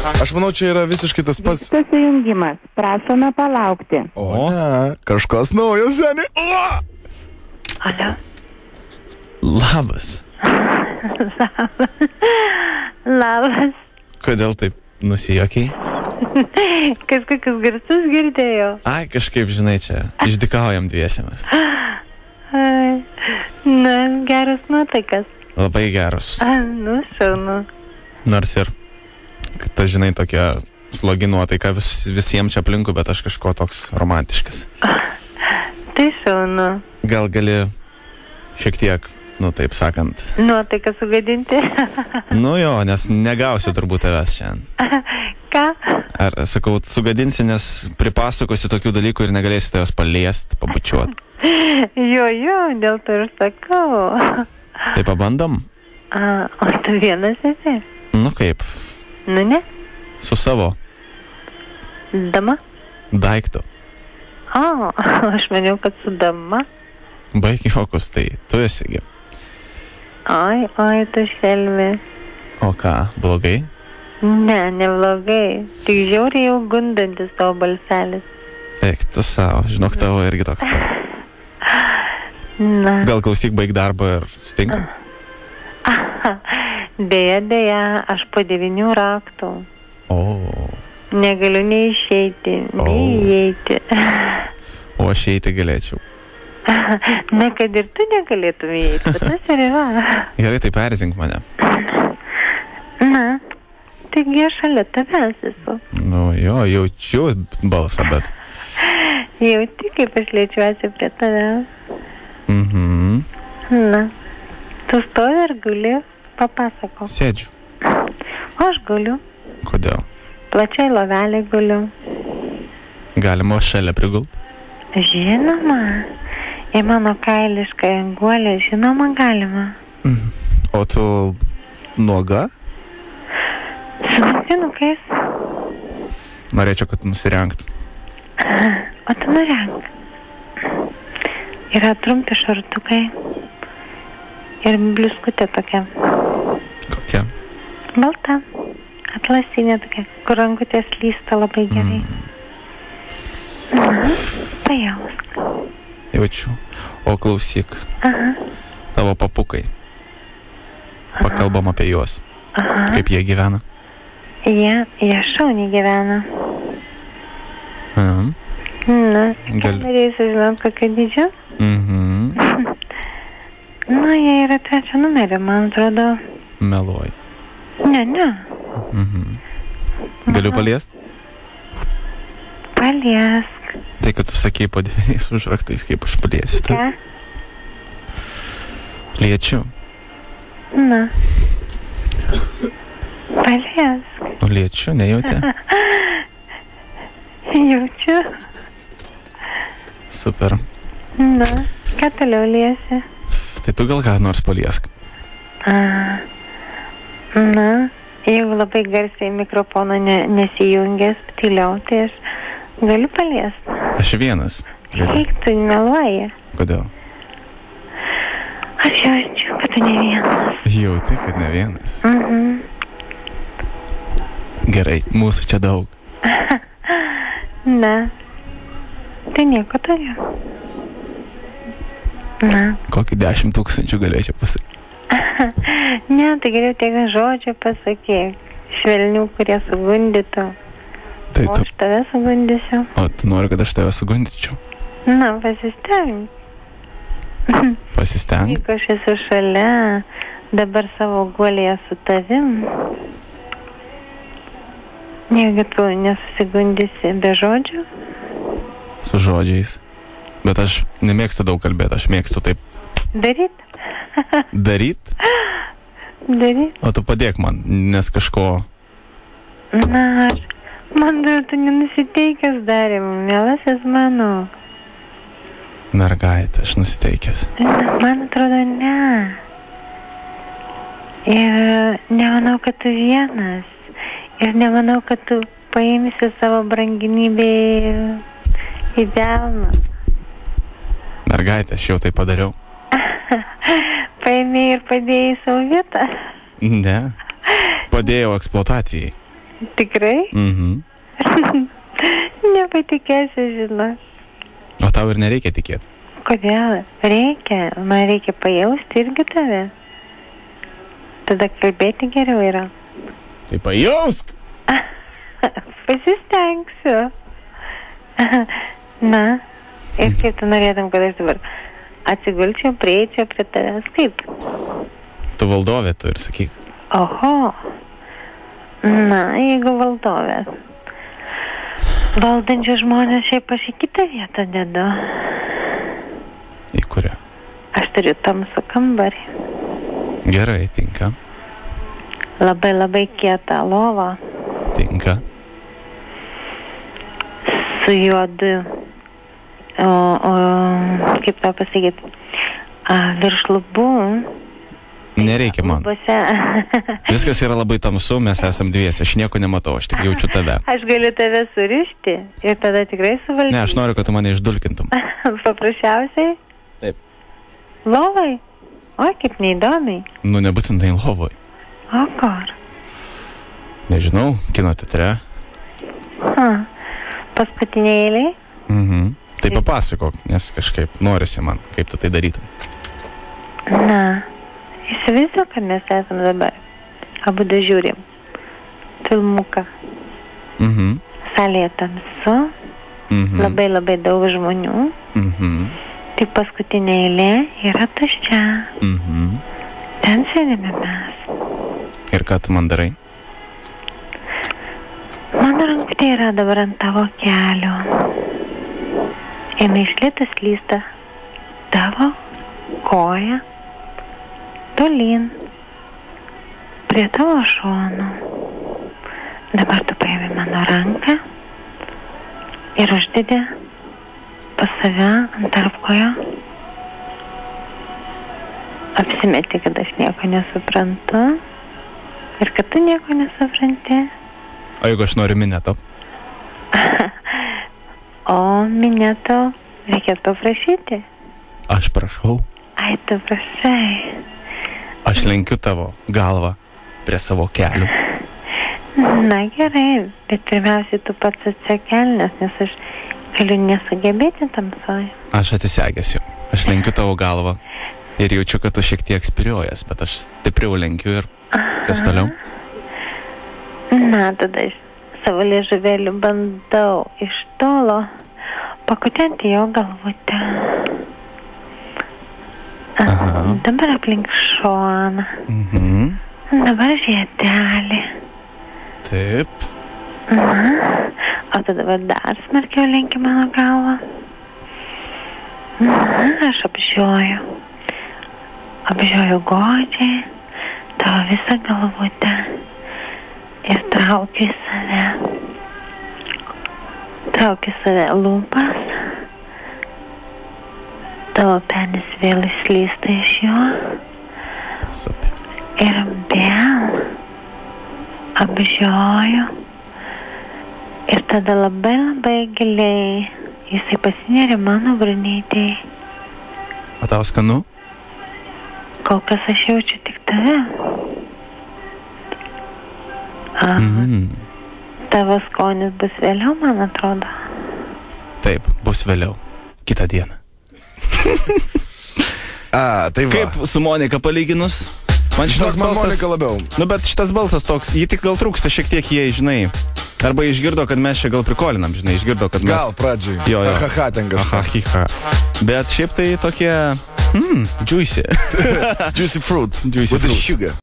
Aš manau, čia yra visiškai tas pats. Susijungimas. Prašome palaukti. O, ne, kažkas naujas, seniai. Alio. Labas. Labas. Kodėl taip nusijokiai? Kažkokius garsus girdėjau. Ai, kažkaip, žinai, čia išdikaujam dviesiamis. Na, geras nuotaikas. Labai geros. Nu, šaunu. Nors ir, kad ta, žinai, tokia slogi nuotaika visiems čia aplinkui, bet aš kažko toks romantiškas. Tai šaunu. Gal gali šiek tiek, nu taip sakant. Nuotaiką sugadinti? Nu jo, nes negausiu turbūt tavęs šiandien. Ką? Ar, sakau, sugadinsi, nes pripasakosiu tokių dalykų ir negalėsiu tavęs paliest, pabučiuot. Jo, dėl to ir sakau. Tai pabandom? O tu vienas esi? Nu kaip? Nu ne? Su savo Dama? daiktu. O, aš maniau, kad su dama. Baik juokus, tai tu esigi. Oi, tu šelmi. O ką, blogai? Ne, neblogai. Tik žiauriai jau gundantis tavo balselis. Eik, tu savo, žinok, tavo irgi toks pat. Na. Gal klausyk, baig darbą ir sutinkam? Deja, aš po 9 raktų. O. Negaliu nei išeiti, nei įeiti. O aš eiti galėčiau. Ne, kad ir tu negalėtum įeiti, bet tas ir yra. Gerai, tai perzink mane. Na, taigi aš šalia tavęs esu. Nu jo, jaučiu balsą, bet... Jauti, kaip aš liečiuosi prie tavęs. Na, tu stovi ir guli, papasako. Sėdžiu. O aš guliu. Kodėl? Plačiai lovelė guliu. Galima šalia prigult? Žinoma. Į mano kailišką anguolę, žinoma, galima. O tu nuoga? Su naktinukais. Norėčiau, kad nusirengt. O tu nurenk. Yra trumpi šortukai. Ir bliuskutė tokia. Kokia? Balta. Atlasinė tokia, kur rankutės lysta labai gerai. Na, pajausk. Jaučiu. O klausyk. Tavo papukai. Pakalbam apie juos. Kaip jie gyvena? Jie šauniai gyvena. Na, ką norėjai sužinot, kokio dydžio? Nu, jie yra 3 numerį, man atrodo. Meluoji. Ne. Galiu paliest? Paliesk. Tai, kad tu sakei po 9 užraktais, kaip aš paliesiu. Ką? Liečiu. Na. Paliesk. Nu, liečiu, nejauti? Jaučiu. Super. Na, ką toliau liesi? Tai tu gal ką nors paliesk. Na, jeigu labai garsiai mikrofono nesijungęs, tyliau, tai aš galiu paliesti. Aš vienas. Kaip tu meluoji? Kodėl? Aš jaučiu, kad tu ne vienas. Jauti, kad ne vienas. Gerai, mūsų čia daug. Na, tai nieko turiu. Na. Kokį 10 000 galėčiau pasakyti. Ne, tai geriau tiek žodžių pasakyk. Švelnių, kurie sugundytų. Tai o aš tave sugundysiu. O tu nori, kad aš tave sugundyčiau? Na, pasisteng. Pasisteng? Jeigu aš esu šalia, dabar savo guolėje su tavim. Jeigu tu nesusigundysi be žodžių? Su žodžiais. Bet aš nemėgstu daug kalbėti, aš mėgstu taip... Daryt? Daryt? Daryt. O tu padėk man, nes kažko... Na, man dar tu nenusiteikęs darėm, mielasis mano. Mergaitė, aš nusiteikęs. Man atrodo, ne. Ir nemanau, kad tu vienas. Ir nemanau, kad tu paimsi savo branginybę į delną. Mergaitė, aš jau tai padariau. Paėmė ir padėjai savo vietą? Ne. Padėjau eksploatacijai. Tikrai? Mhm. Nepatikėsiu, žinau. O tau ir nereikia tikėti. Kodėl? Reikia. Man reikia pajausti irgi tave. Tada kalbėti geriau yra. Tai pajausk! Pasistengsiu. Na, ir kaip tu norėtum, kad aš dabar atsigulčiau, prieičiau prie tavęs, kaip? Tu valdovė, tu ir sakyk. Oho. Na, jeigu valdovė. Valdančių žmonės šiaip aš į kitą vietą dedu. Į kurią? Aš turiu tamsų kambarį. Gerai, tinka. Labai labai kietą lovą. Tinka. Su juodu. Kaip tau pasakyti? Virš lubų. Nereikia man. Lubose. Viskas yra labai tamsu, mes esam dviesi. Aš nieko nematau, aš tik jaučiu tave. Aš galiu tave surišti ir tada tikrai suvaldyti. Ne, aš noriu, kad tu mane išdulkintum. Paprasčiausiai? Taip. Lovai? O, kaip neįdomiai. Nu, nebūtinai lovoj. O, kur? Nežinau, kino teatre. Paskutinė eilė? Mhm. Tai papasakok, nes kažkaip norisi man, kaip tu tai darytum. Na, įsivaizduok, kad mes esam dabar. Abu du žiūrim. Filmuką. Mhm. Salėje tamsu. Mhm. Labai labai daug žmonių. Mhm. Tik paskutinė eilė yra tuščia. Mhm. Ten sėdime mes. Ir ką tu man darai? Mano rankutė yra dabar ant tavo kelio. Jinai iš lėto slysta tavo koją tolyn prie tavo šonų. Dabar tu paėmė mano ranką ir uždedi pas save ant tarpkojo. Apsimeti, kad aš nieko nesuprantu ir kad tu nieko nesupranti. O jeigu aš noriu mineto? O mineto reikės paprašyti. Aš prašau. Ai, tu prašai. Aš lenkiu tavo galvą prie savo kelių. Na gerai, bet pirmiausiai tu pats atsikelnės, nes aš galiu nesugebėti tamsoj. Aš atsisegęs jau. Aš lenkiu tavo galvą ir jaučiu, kad tu šiek tiek spiriuojas, bet aš stipriau lenkiu ir kas toliau? Na, tada aš savo liežuvėliu bandau iš tolo pakutenti jo galvutę. Dabar aplink šoną. Mhm. Dabar žiedelį. Taip. O tada dabar dar smarkiau lenki mano galvą. Aš apžioju. Apžioju godžiai tavo visą galvutę. Ir traukiu į save. Traukiu į save lūpas. Tavo penis vėl išslysta iš jo. Super. Ir vėl apžioju. Ir tada labai labai giliai jisai pasinėrė mano burnytėj. O tau skanu? Kol kas aš jaučiu tik tave. Tavo skonis bus vėliau, man atrodo. Taip, bus vėliau. Kitą dieną. Tai va. Kaip su Monika palyginus? Man šitas Man balsas... Monika labiau. Nu, bet šitas balsas toks, jį tik gal trūksta šiek tiek jie, žinai. Arba išgirdo, kad mes čia gal prikolinam, žinai, išgirdo, kad mes... Gal pradžiai. Jo. Ahaha, ten kažką. Aha, hiha. Bet šiaip tai tokie... juicy. Juicy fruit. Juicy With the fruit. sugar.